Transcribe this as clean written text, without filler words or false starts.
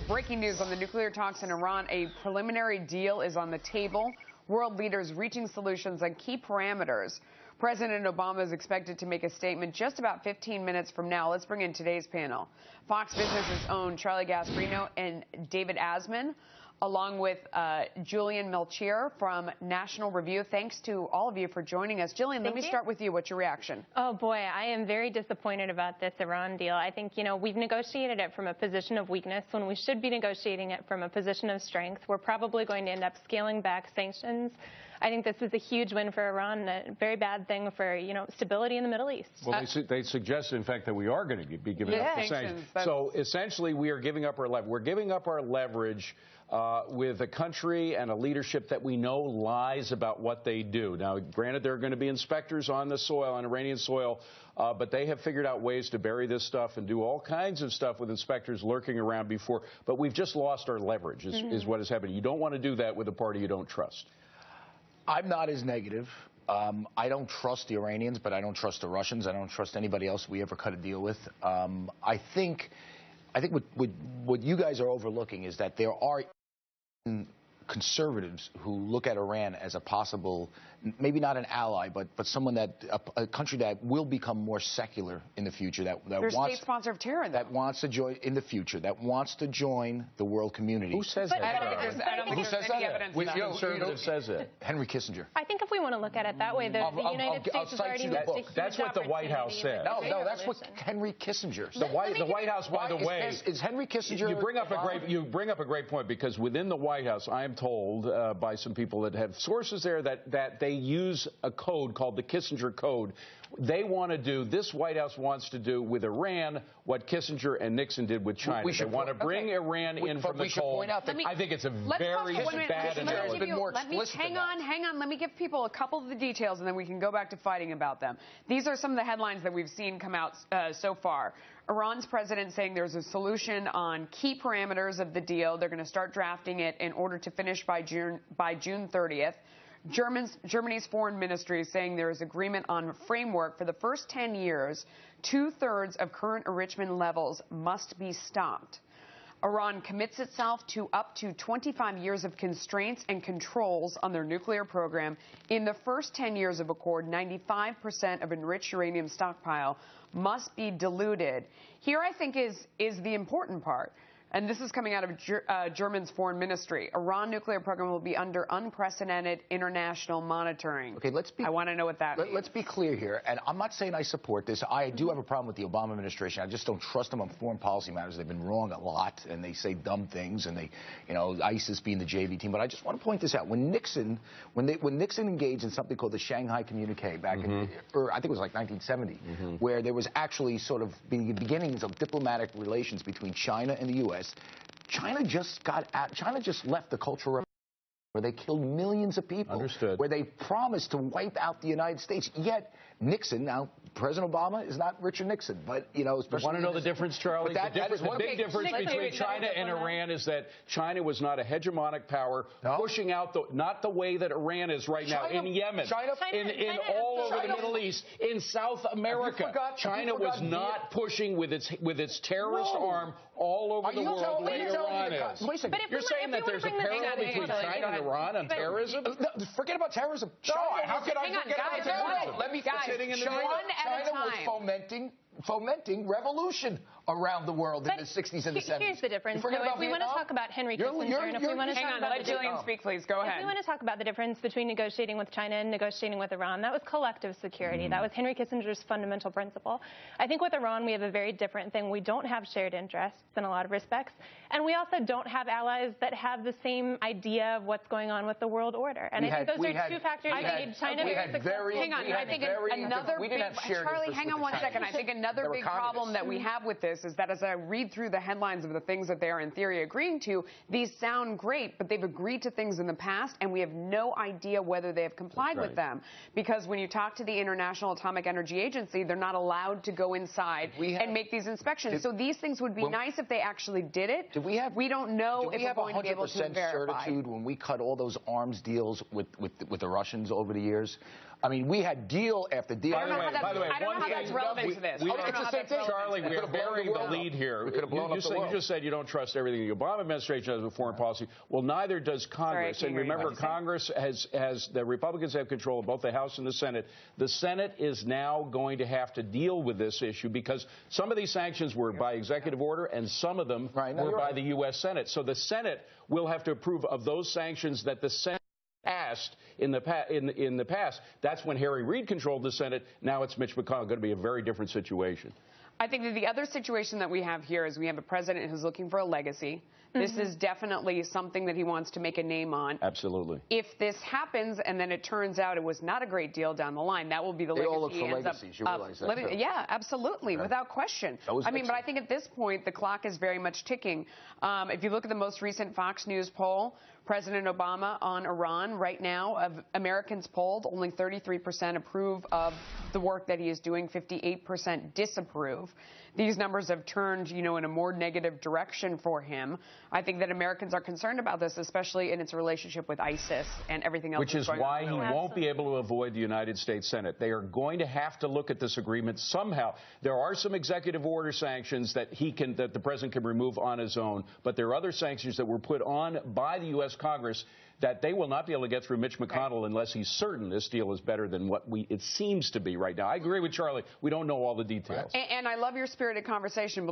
breaking news on the nuclear talks in Iran. A preliminary deal is on the table. World leaders reaching solutions on key parameters. President Obama is expected to make a statement just about 15 minutes from now. Let's bring in today's panel. Fox Business's own Charlie Gasparino and David Asman, along with Julian Melchior from National Review. Thanks to all of you for joining us. Jillian, let me start with you. What's your reaction? Oh, boy, I am very disappointed about this Iran deal. I think, we've negotiated it from a position of weakness when we should be negotiating it from a position of strength. We're probably going to end up scaling back sanctions. I think this is a huge win for Iran and a very bad thing for, stability in the Middle East. Well, they suggested, in fact, that we are going to be giving up the sanctions. So essentially, we are giving up our leverage. We're giving up our leverage with a country and a leadership that we know lies about what they do. Now, granted, there are going to be inspectors on the soil, on Iranian soil, but they have figured out ways to bury this stuff and do all kinds of stuff with inspectors lurking around before. But we've just lost our leverage, is what has happened. You don't want to do that with a party you don't trust. I'm not as negative. I don't trust the Iranians, but I don't trust the Russians. I don't trust anybody else we ever cut a deal with. I think what you guys are overlooking is that there are conservatives who look at Iran as a possible, maybe not an ally, but someone that a country that will become more secular in the future. That wants state sponsor of terror. That wants to join in the future. That wants to join the world community. Who says that? I don't think there's any evidence. Which conservative says it? Henry Kissinger. I think if we want to look at it that way, the United States has already missed a huge That's what the White House said. No, that's what Henry Kissinger said. The White House, by the way, is Henry Kissinger. You bring up a great point, because within the White House, I am told by some people that have sources there that they use a code called the Kissinger Code. They want to do, this White House wants to do with Iran what Kissinger and Nixon did with China. They want to bring Iran in from the cold. I think it's a very bad analogy. Hang on. Let me give people a couple of the details, and then we can go back to fighting about them. These are some of the headlines that we've seen come out so far. Iran's president saying there's a solution on key parameters of the deal. They're going to start drafting it in order to finish by June 30th. Germany's foreign ministry is saying there is agreement on a framework for the first 10 years. 2/3 of current enrichment levels must be stopped. Iran commits itself to up to 25 years of constraints and controls on their nuclear program. In the first 10 years of accord, 95% of enriched uranium stockpile must be diluted. Here, I think, is the important part. And this is coming out of Germany's foreign ministry. Iran nuclear program will be under unprecedented international monitoring. Okay, I want to know what that means. Let's be clear here, and I'm not saying I support this. I do have a problem with the Obama administration. I just don't trust them on foreign policy matters. They've been wrong a lot, and they say dumb things, and they, ISIS being the JV team. But I just want to point this out. When Nixon engaged in something called the Shanghai Communique back in, I think it was like 1970, where there was actually sort of beginnings of diplomatic relations between China and the U.S. China just left the Cultural Revolution, where they killed millions of people. Understood. Where they promised to wipe out the United States. Yet Nixon, now President Obama is not Richard Nixon, but especially. You want to know the difference, Charlie? The big difference Okay, between China and Iran is that China was not a hegemonic power pushing out not the way that Iran is right now in Yemen, in all over the Middle East, in South America. China was not pushing with its terrorist arm all over the world the way Iran is. You're saying that there's a parallel between China and Iran on terrorism? Forget about terrorism. How could I forget about terrorism? Let me sitting in the China was fomenting revolution around the world in the 60s and the 70s. Here's the difference. So if we want to talk about Henry Kissinger, and if we want to talk about let Jillian speak, please. Go ahead. If we want to talk about the difference between negotiating with China and negotiating with Iran, that was collective security. That was Henry Kissinger's fundamental principle. I think with Iran, we have a very different thing. We don't have shared interests in a lot of respects, and we also don't have allies that have the same idea of what's going on with the world order. And I think those are two factors that made China very successful. Hang on, I think another big, Charlie, hang on one second. I think another big problem that we have with this is that as I read through the headlines of the things that they are in theory agreeing to, these sound great, but they've agreed to things in the past, and we have no idea whether they have complied with them. Because when you talk to the International Atomic Energy Agency, they're not allowed to go inside and make these inspections. So these things would be nice if they actually did it. We don't know if we're going to be able to verify. Certitude when we cut all those arms deals with the Russians over the years? I mean, we had deal after deal. I don't know how that's relevant to this. Charlie, we are bearing the lead here. You just said you don't trust everything the Obama administration does with foreign policy. Well, neither does Congress. And remember, Congress has the Republicans have control of both the House and the Senate. The Senate is now going to have to deal with this issue because some of these sanctions were by executive order and some of them were by the U.S. Senate. So the Senate will have to approve of those sanctions that the Senate passed in the past. That's when Harry Reid controlled the Senate. Now it's Mitch McConnell. Going to be a very different situation. I think that the other situation that we have here is we have a president who's looking for a legacy. This is definitely something that he wants to make a name on. Absolutely. If this happens and then it turns out it was not a great deal down the line, that will be the legacy. They all look for legacies. You realize that, too. Yeah, absolutely, without question. I mean, but I think at this point, the clock is very much ticking. If you look at the most recent Fox News poll, President Obama on Iran right now, of Americans polled, only 33% approve of the work that he is doing, 58% disapprove. These numbers have turned, in a more negative direction for him. I think that Americans are concerned about this, especially in its relationship with ISIS and everything else. Which is why he won't be able to avoid the United States Senate. They are going to have to look at this agreement somehow. There are some executive order sanctions that the president can remove on his own, but there are other sanctions that were put on by the U.S. Congress that they will not be able to get through Mitch McConnell unless he's certain this deal is better than what it seems to be right now. I agree with Charlie. We don't know all the details. And I love your spirited conversation.